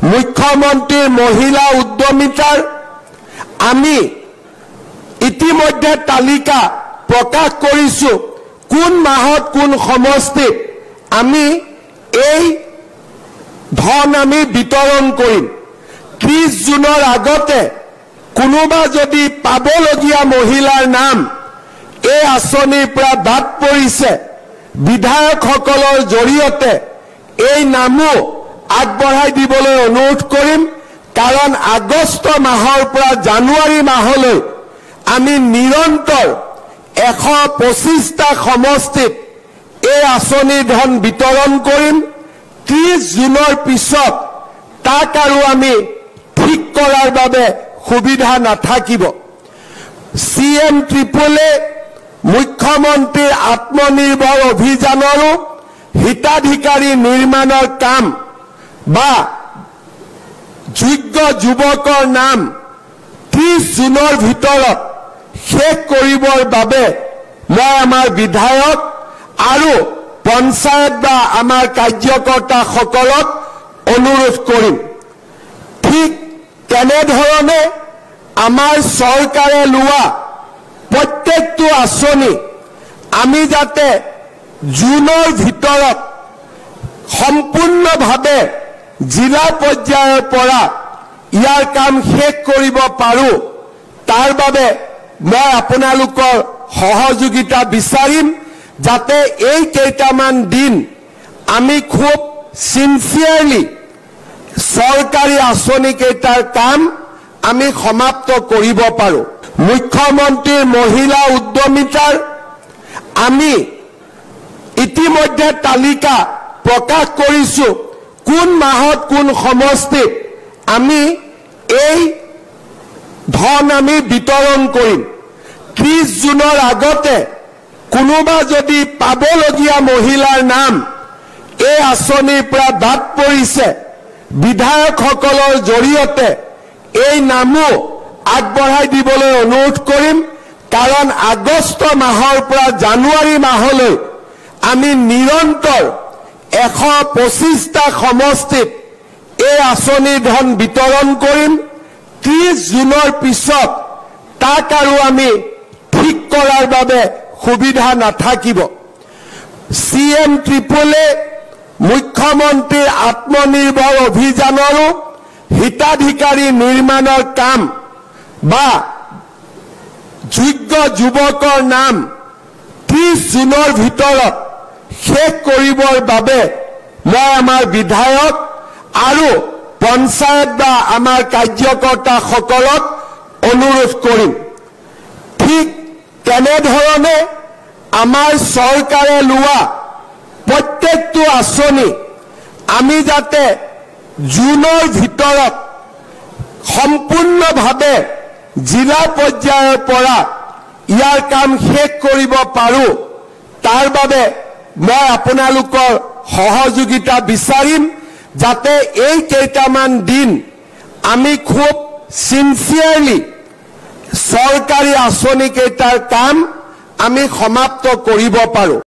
মুখ্যমন্ত্ৰীৰ মহিলা উদ্যমিতাৰ আমি ইতিমধ্যে তালিকা প্ৰকাশ কৰিছো কোন মাহত কোন সমষ্টিত আমি এই ধন আমি বিতৰণ কৰিম 30 জুনৰ আগতে কোনোবা যদি পাবলগীয়া মহিলাৰ নাম এই আঁচনিৰ পৰা বাদ পৰিছে বিধায়কসকলৰ জৰিয়তে এই নামো আগবঢ়াই দিবলৈ অনুৰোধ কৰিম কাৰণ আগষ্ট মাহৰ পৰা জানুৱাৰী মাহলৈ আমি নিৰন্তৰ 125টা সমষ্টিত এই আঁচনিৰ ধন বিতৰণ কৰিম 30 জুনৰ পিছত তাক আৰু আমি ঠিক কৰাৰ বাবে সুবিধা নাথাকিব CM ট্ৰিপলে মুখ্যমন্ত্ৰীৰ আত্মনিৰ্ভৰ অভিযানৰো হিতাধিকাৰী নিৰ্মাণৰ কাম বা যোগ্য যুৱকৰ নাম 30 জুনৰ ভিতৰত শেষ কৰিবৰ বাবে মই আমাৰ বিধায়ক আৰু পঞ্চায়ত বা আমাৰ কাৰ্যকৰ্তাসকলক অনুৰোধ কৰিম ঠিক তেনেধৰণে আমাৰ চৰকাৰে লোৱা প্ৰত্যেকটো আঁচনি আমি যাতে জুনৰ ভিতৰত সম্পূৰ্ণভাৱে জিলা পৰ্যায়ৰ পৰা ইয়াৰ কাম শেষ কৰিব পাৰো তাৰ বাবে মই আপোনালোকৰ সহযোগিতা বিচাৰিম যাতে এই কেইটামান দিন আমি খুব সিনসিয়াৰলি সৰকাৰী আঁচনি কেইটাৰ কাম আমি সমাপ্ত কৰিব পাৰো মুখ্যমন্ত্ৰীৰ মহিলা উদ্যমিতাৰ আমি ইতিমধ্যে তালিকা প্ৰকাশ কৰিছো কোন মাহত কোন সমষ্টিত আমি এই ধন আমি বিতৰণ কৰিম 30 জুনৰ আগতে কোনোবা যদি পাবলগীয়া মহিলাৰ নাম এই আঁচনিৰ পৰা বাদ পৰিছে বিধায়কসকলৰ জৰিয়তে এই নামো আগবঢ়াই দিবলৈ অনুৰোধ কৰিম কাৰণ আগষ্ট মাহৰ পৰা জানুৱাৰী মাহলৈ আমি নিৰন্তৰ 125টা সমষ্টিত এই আঁচনিৰ ধন বিতৰণ কৰিম 30 জুনৰ পিছত তাক আৰু আমি ঠিক কৰাৰ বাবে সুবিধা নাথাকিব CM ট্ৰিপলে মুখ্যমন্ত্ৰীৰ আত্মনিৰ্ভৰ অভিযানৰো হিতাধিকাৰী নিৰ্মাণৰ কাম বা যোগ্য যুৱকৰ নাম 30 জুনৰ ভিতৰত শেষ কৰিবৰ বাবে মই আমাৰ বিধায়ক আৰু পঞ্চায়ত বা আমাৰ কাৰ্যকৰ্তাসকলক অনুৰোধ কৰিম ঠিক তেনেধৰণে আমাৰ চৰকাৰে লোৱা প্ৰত্যেকটো আঁচনি আমি যাতে জুনৰ ভিতৰত সম্পূৰ্ণভাৱে জিলা পৰ্যায়ৰ পৰা ইয়াৰ কাম শেষ কৰিব পাৰো তাৰ বাবে মই আপোনালোকৰ সহযোগিতা বিচাৰিম যাতে এই কেইটামান দিন আমি খুব সিনসিয়াৰলি সৰকাৰী আঁচনি কেইটাৰ কাম আমি সমাপ্ত কৰিব পাৰো